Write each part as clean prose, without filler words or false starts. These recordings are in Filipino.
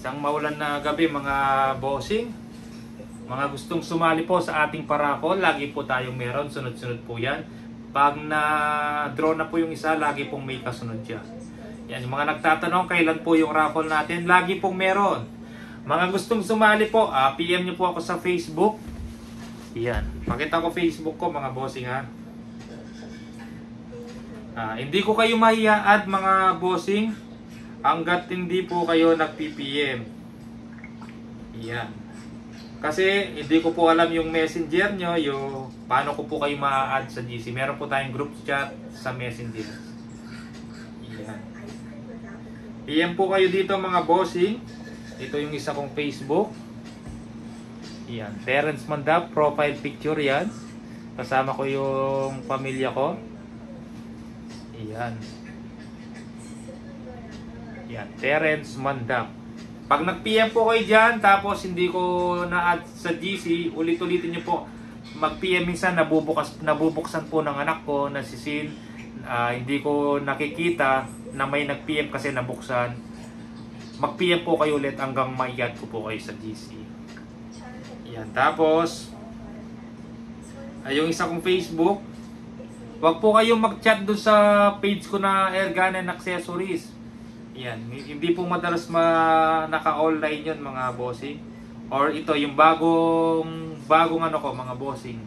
Isang maulan na gabi mga bossing. Mga gustong sumali po sa ating paraffle, lagi po tayong meron, sunod-sunod po yan. Pag na-draw na po yung isa, lagi pong may kasunod yan. Yan, yung mga nagtatanong kailan po yung raffle natin, lagi pong meron. Mga gustong sumali po, PM nyo po ako sa Facebook. Yan, pakita ko Facebook ko mga bossing ha. Hindi ko kayo mahiya-add mga bossing hanggat hindi po kayo nag-PPM. Yan. Kasi hindi ko po alam yung messenger nyo, yung paano ko po kayo ma-add sa GC. Meron po tayong group chat sa messenger. Yan. PM po kayo dito mga bossing. Ito yung isa kong Facebook. Yan. Terence Mandap, profile picture yan. Kasama ko yung pamilya ko. Yan. Yan. Terence Mandap. Pag nag-PM po kayo dyan, tapos hindi ko na-add sa GC, ulit-ulitin nyo po. Mag-PM minsan, nabubuksan po ng anak ko, nasisin, hindi ko nakikita na may nag-PM kasi nabuksan. Mag-PM po kayo ulit hanggang ma-add ko po kayo sa GC. Yan. Tapos, yung isa kong Facebook, wag po kayong mag-chat doon sa page ko na Airgun and Accessories. Yan, hindi po madalas naka-online yun mga bossing. Or ito, yung bagong ano ko mga bossing.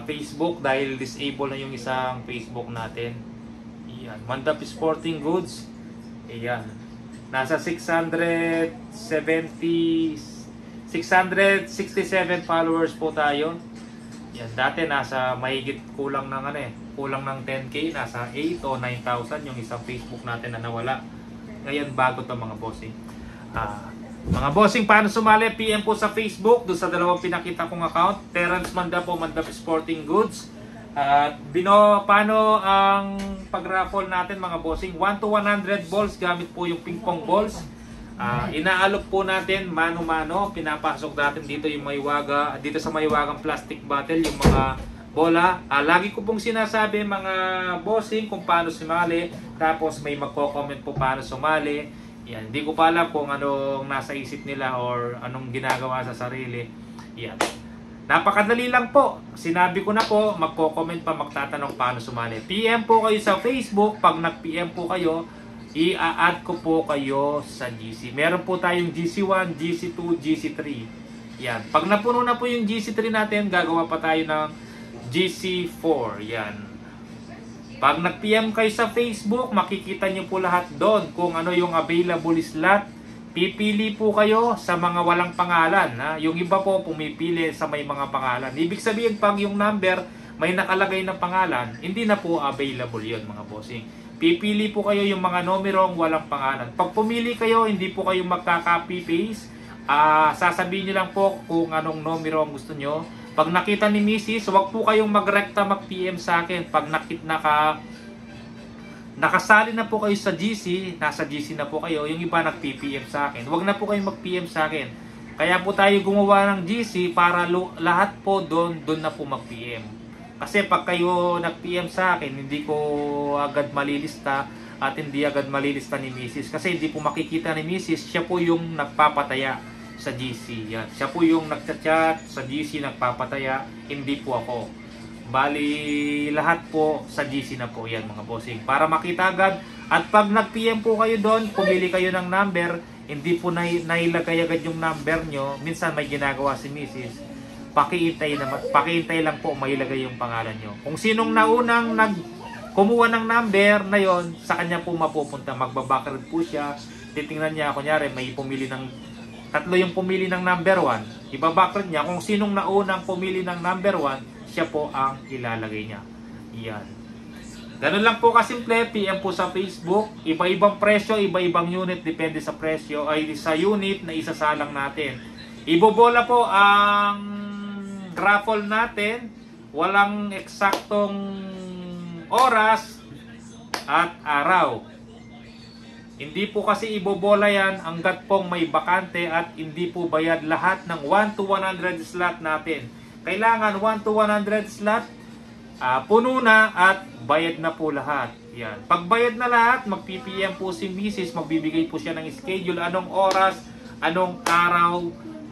Facebook, dahil disable na yung isang Facebook natin. Yan, Mandap Sporting Goods. Yan, nasa 667 followers po tayo. Yan, dati nasa mahigit kulang ng 10k, nasa 8 o 9,000 yung isang Facebook natin na nawala. Ngayon bago to mga bossing. Mga bossing, paano sumali? PM po sa Facebook, doon sa dalawang pinakita kong account, Terence Mandap po, Mandap Sporting Goods. Paano ang pag-raffle natin mga bossing? 1 to 100 balls, gamit po yung ping pong balls. Inaalok po natin mano-mano, pinapasok natin dito yung maywaga, dito sa maywagang plastic bottle yung mga bola. Lagi ko pong sinasabi mga bossing kung paano sumali, tapos may magko-comment po paano sumali. Yan, hindi ko pa alam kung anong nasa isip nila or anong ginagawa sa sarili. Yan. Napakadali lang po. Sinabi ko na po, magko-comment pa, magtatanong paano sumali. PM po kayo sa Facebook. Pag nag-PM po kayo, i-add ko po kayo sa GC. Meron po tayong GC1, GC2, GC3. Yan. Pag napuno na po yung GC3 natin, gagawa pa tayo ng GC4. Yan. Pag nag-PM kayo sa Facebook, makikita nyo po lahat doon kung ano yung available slot. Pipili po kayo sa mga walang pangalan. Yung iba po pumipili sa may mga pangalan. Ibig sabihin, pag yung number may nakalagay ng pangalan, hindi na po available yun mga bossing. Pipili po kayo yung mga numerong walang pangalan. Pag pumili kayo, hindi po kayo magka-copy-paste. Sasabihin nyo lang po kung anong numero ang gusto nyo. Pag nakita ni Mrs., huwag po kayong mag-recta, mag-PM sa akin. Pag nakasali na po kayo sa GC, nasa GC na po kayo, yung iba nag-PPM sa akin. Huwag na po kayong mag-PM sa akin. Kaya po tayo gumawa ng GC para lahat po doon na po mag-PM. Kasi pag kayo nag-PM sa akin, hindi ko agad malilista at hindi agad malilista ni Mrs. Kasi hindi po makikita ni Mrs. Siya po yung nagpapataya sa GC. Yan. Siya po yung nagchat-chat sa GC, nagpapataya, hindi po ako. Bali, lahat po sa GC na po yan mga bossing. Para makita agad. At pag nag-PM po kayo doon, pumili kayo ng number, hindi po nailagay agad yung number nyo. Minsan may ginagawa si Mrs. Pakiintay lang po mailagay yung pangalan nyo. Kung sinong naunang kumuha ng number na yon, sa kanya po mapupunta. Magbabackward po siya. Titingnan niya, kunyari may pumili ng tatlo yung pumili ng number 1, ibabackward niya kung sinong naunang pumili ng number 1, siya po ang ilalagay niya. Yan. Ganun lang po kasimple. PM po sa Facebook. Iba-ibang presyo, iba-ibang unit, depende sa presyo ay sa unit na isasalang natin. Ibobola po ang raffle natin. Walang eksaktong oras at araw. Hindi po kasi ibobola yan hanggat pong may bakante at hindi po bayad lahat ng 1 to 100 slot natin. Kailangan 1 to 100 slot puno na at bayad na po lahat. Yan. Pag bayad na lahat, mag-PPM po si Mrs. Magbibigay po siya ng schedule, anong oras, anong araw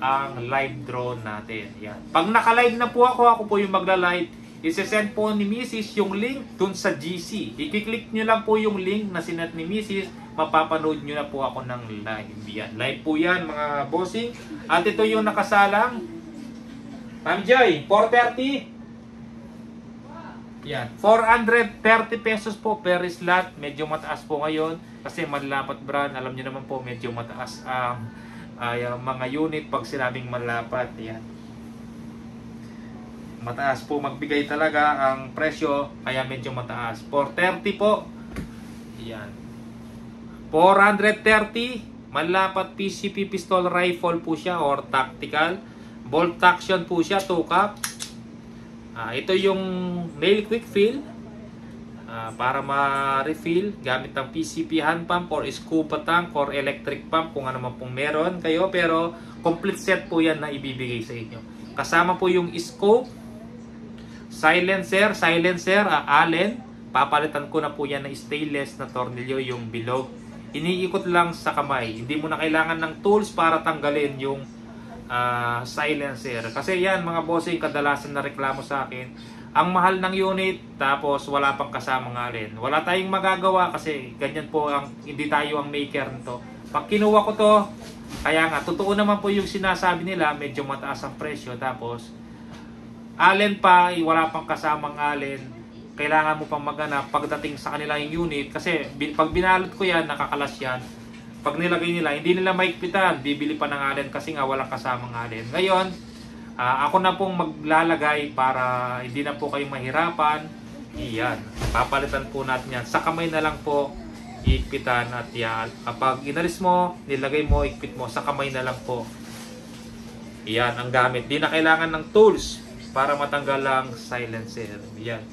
ang live draw natin. Yan. Pag naka-live na po ako po yung magla-live. Isesend po ni Mrs. yung link dun sa GC. I-click nyo lang po yung link na sinat ni Mrs. Mapapanood nyo na po ako ng live. Yan. Live po yan mga bossing. At ito yung nakasalang. Ma'am Joy, 430. Yan. 430 pesos po per slot. Medyo mataas po ngayon. Kasi Manlapat brand. Alam nyo naman po medyo mataas ang mga unit pag sinabing Manlapat. Yan. Mataas po magbigay talaga ang presyo, kaya medyo mataas. 430 po. Yan. 430. Manlapat PCP pistol rifle po siya or tactical. Bolt action po siya, 2 cup. Ito yung nail quick fill. Para ma-refill gamit ang PCP hand pump or scuba tank or electric pump kung ano man pong meron kayo. Pero complete set po yan na ibibigay sa inyo. Kasama po yung scope, silencer, Allen. Papalitan ko na po yan na stainless na tornilyo yung bilog. Iniikot lang sa kamay. Hindi mo na kailangan ng tools para tanggalin yung silencer. Kasi yan mga bossing, kadalasan na reklamo sa akin. Ang mahal ng unit, tapos wala pang kasamang allen. Wala tayong magagawa kasi ganyan po, hindi tayo ang maker nito. Pag kinuha ko to, kaya nga, totoo naman po yung sinasabi nila, medyo mataas ang presyo. Tapos, allen pa, wala pang kasamang allen, kailangan mo pang maghanap pagdating sa kanila yung unit kasi pag binalot ko yan, nakakalas yan. Pag nilagay nila, hindi nila maikpitan, bibili pa ng allen kasi nga walang kasamang allen. Ngayon, ako na pong maglalagay para hindi na po kayong mahirapan. Iyan, papalitan po natin yan. Sa kamay na lang po iikpitan at yan. Kapag inalis mo, nilagay mo, ikpit mo, sa kamay na lang po. Iyan ang gamit. Di na kailangan ng tools para matanggal ang silencer. Yan.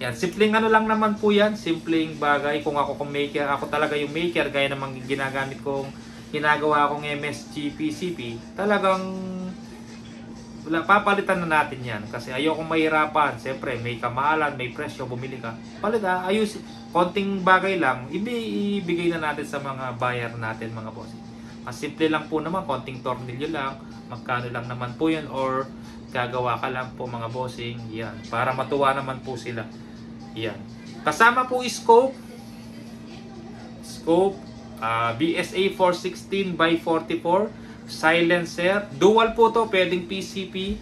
Yan, simpleng ano lang naman po yan, simpleng bagay. Kung ako maker, ako talaga yung maker, gaya namang ginagamit kong, ginagawa akong MSG PCP, talagang papalitan na natin yan. Kasi ayokong mahirapan. Siyempre, may kamahalan, may presyo, bumili ka. Palita, ayos, konting bagay lang, ibigay na natin sa mga buyer natin, mga boss. Mas simple lang po naman, konting tornilyo lang, magkano lang naman po yun, or gagawa ka lang po mga bossing, yan, para matuwa naman po sila. Yan. Kasama po scope, BSA 416x44, silencer, dual po to, pwedeng PCP,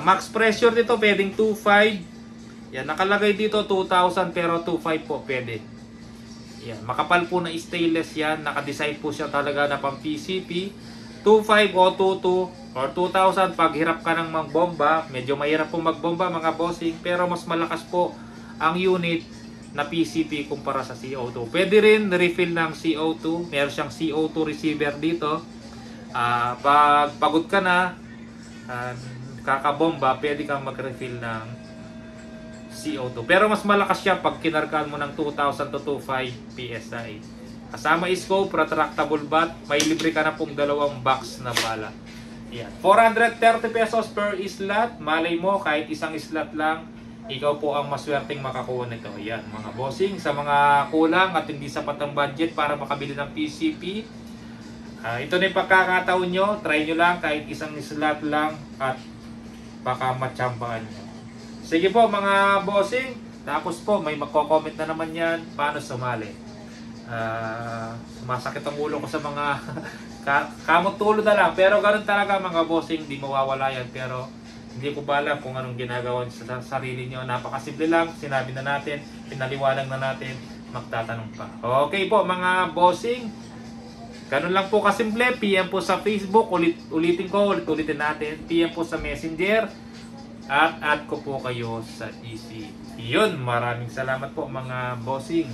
max pressure dito, pwedeng 2.5, yan, nakalagay dito 2,000 pero 2.5 po pwede. Yan, makapal po na stainless yan, nakadesign po siya talaga na pang PCP, 2.5 o 2.2 or 2,000 pag hirap ka ng magbomba. Medyo mahirap po magbomba mga bossing, pero mas malakas po ang unit na PCP kumpara sa CO2. Pwede rin refill ng CO2. Meron siyang CO2 receiver dito. Pag pagod ka na, kakabomba, pwede kang mag-refill ng CO2. Pero mas malakas siya pag kinargaan mo ng 2,000 to 2.5 PSI. Kasama scope, retractable bat, may libre ka na pong 2 box na bala. Yan. 430 pesos per slot. Malay mo, kahit isang slot lang, ikaw po ang maswerteng makakuha nito. Yan, mga bossing, sa mga kulang at hindi sapat ang budget para makabili ng PCP, ito na yung pagkakataon nyo. Try nyo lang kahit isang slot lang at baka matsambahan nyo. Sige po mga bossing. Tapos po, may magko-comment na naman yan. Paano sumali? Sumasakit ang ulo ko sa mga kamot tulo na lang. Pero ganun talaga mga bossing. Di mawawala yan. Pero hindi ko ba alam kung anong ginagawa sa sarili nyo. Napakasimple lang. Sinabi na natin. Pinaliwanag na natin. Magtatanong pa. Okay po mga bossing. Ganun lang po kasimple. PM po sa Facebook. Ulitin natin. PM po sa Messenger. At add ko po kayo sa GC. Yun. Maraming salamat po mga bossing.